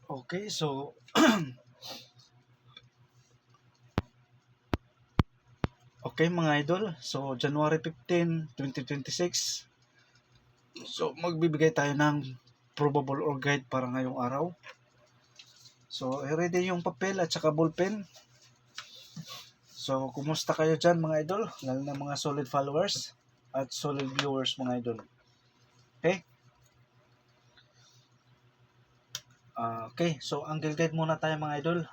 Okay, so okay mga idol. So January 15, 2026. So magbibigay tayo ng probable or guide para ngayong araw. So i-ready yung papel at saka ballpen. So kumusta kayo dyan mga idol? Lalo na mga solid followers at solid viewers mga idol. Okay? Okay, so angle guide muna tayo mga idol.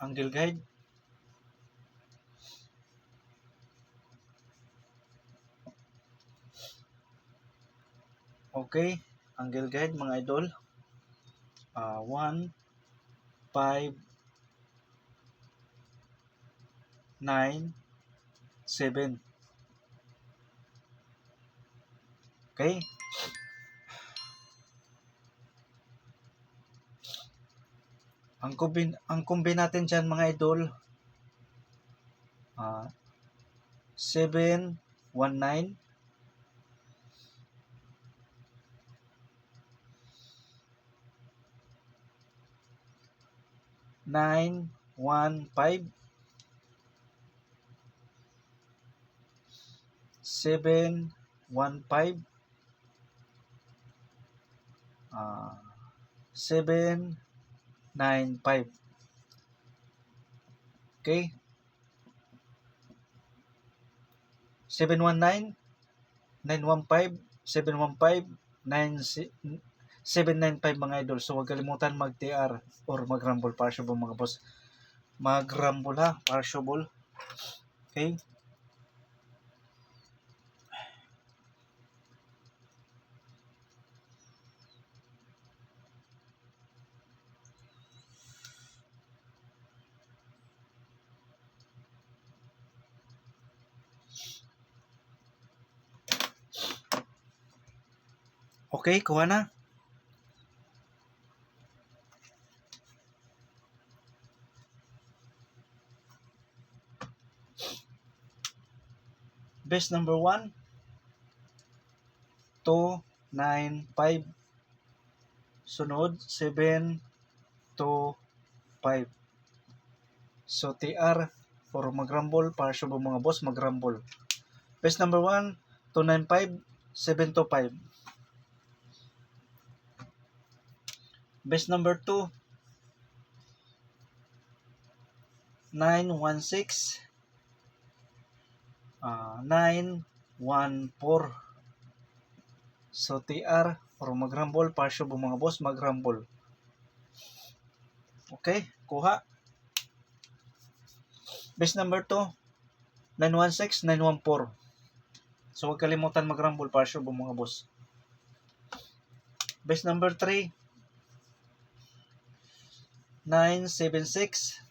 Angle guide. Okay, angle guide mga idol. 1, 5, 9, 7. Okay? Ang combine natin dyan mga idol, 7, 1, 9, 9, 1, 5, 7, 1, 5, 7, 9, 5. Okay? 719, 915, 715, 795 mga idol. So huwag kalimutan mag-TR or mag-rumble partiable mga boss. Mag-rumble ha, partiable. Okay? Okay, kuha na. Best number 1, 2, 9, 5. Sunod, 7, 2, 5. So, TR for mag-rumble, partiable mga boss, mag-rumble. Best number 1, 295, 725. Best number 2, 916, 914. So, TR for mag-rumble, partiable mga boss, mag-rumble. Okay, kuha. Best number 2, 916, 914. So, huwag kalimutan mag-rumble, partiable mga boss. Best number 3, 976,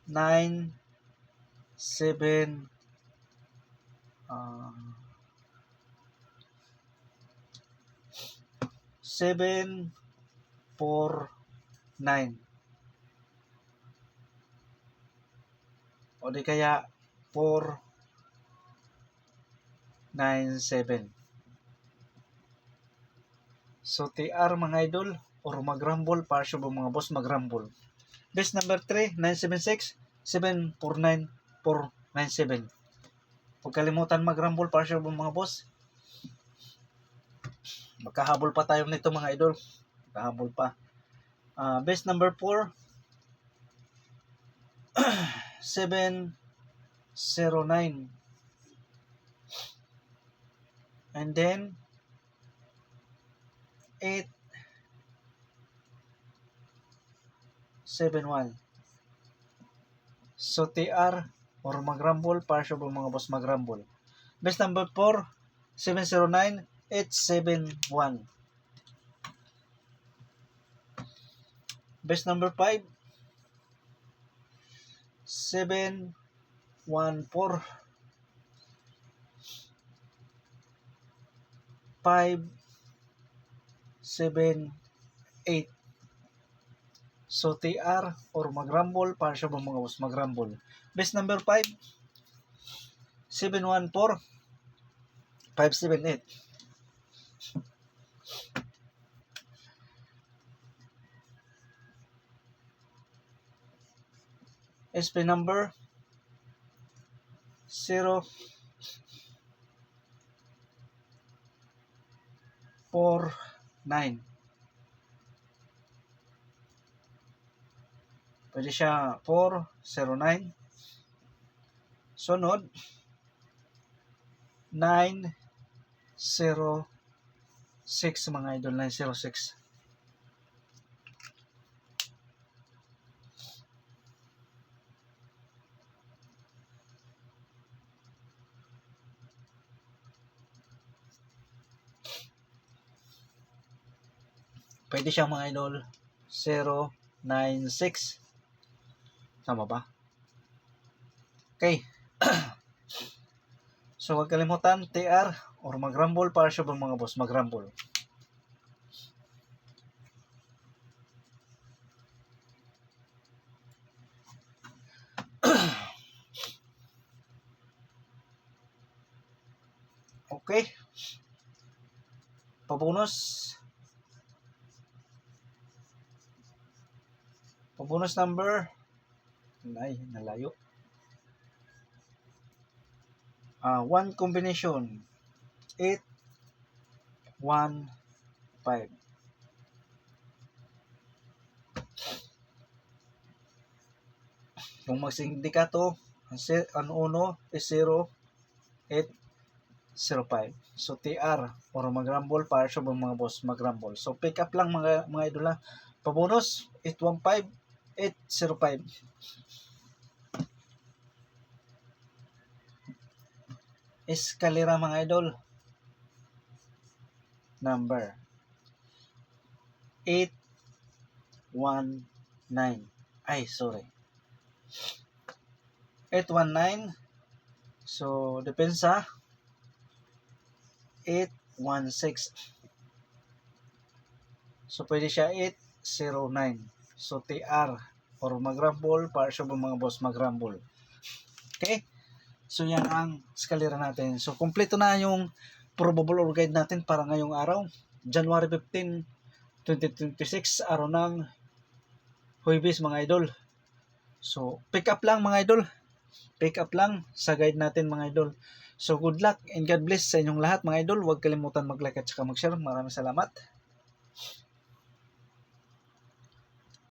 9, 7, 7, 4, 9. O di kaya 4, 9, 7. So TR mga idol or mag-rumble, partiable mga boss, mag-rumble. Best number 3, 976, 749, 497. Huwag kalimutan mag-rumble, partiable mga boss. Magkahabol pa tayo nito mga idol. Magkahabol pa. Best number 4, 709. And then 871. So TR or mag-rumble, partiable mga boss, mag-rumble. Best number 4, 709, 871. Best number 5, 714, 578. So TR or mag-rumble, partiable mga boss, mag-rumble. Best number 5, 714, 578. SP number 0 4 9. Pwede siya 409. Sunod 906 mga idol, 906. Pwede siya mga idol 096. Tama ba? Okay. So huwag kalimutan TR or mag-rumble para siya mga boss, mag-rumble. Okay. Pabonus number ay nalayo. One combination 8 1 5. Kung magsindikato, ang uno is 0 8 0 5. So TR or mag-rumble para sa mga boss, mag-rumble. So pick up lang mga idol ha. Pabonus 815 805. Eskalera mga idol. Number 819. Ay, sorry. 819. So, depensa 816. So, pwede siya 809. So, TR or mag-rumble para sa mga boss, mag-rumble. Okay? So, yan ang eskalera natin. So, kompleto na yung probable or guide natin para ngayong araw. January 15, 2026, araw ng Huwebes mga idol. So, pick up lang mga idol. Pick up lang sa guide natin mga idol. So, good luck and God bless sa inyong lahat mga idol. Huwag kalimutan mag-like at saka mag-share. Maraming salamat.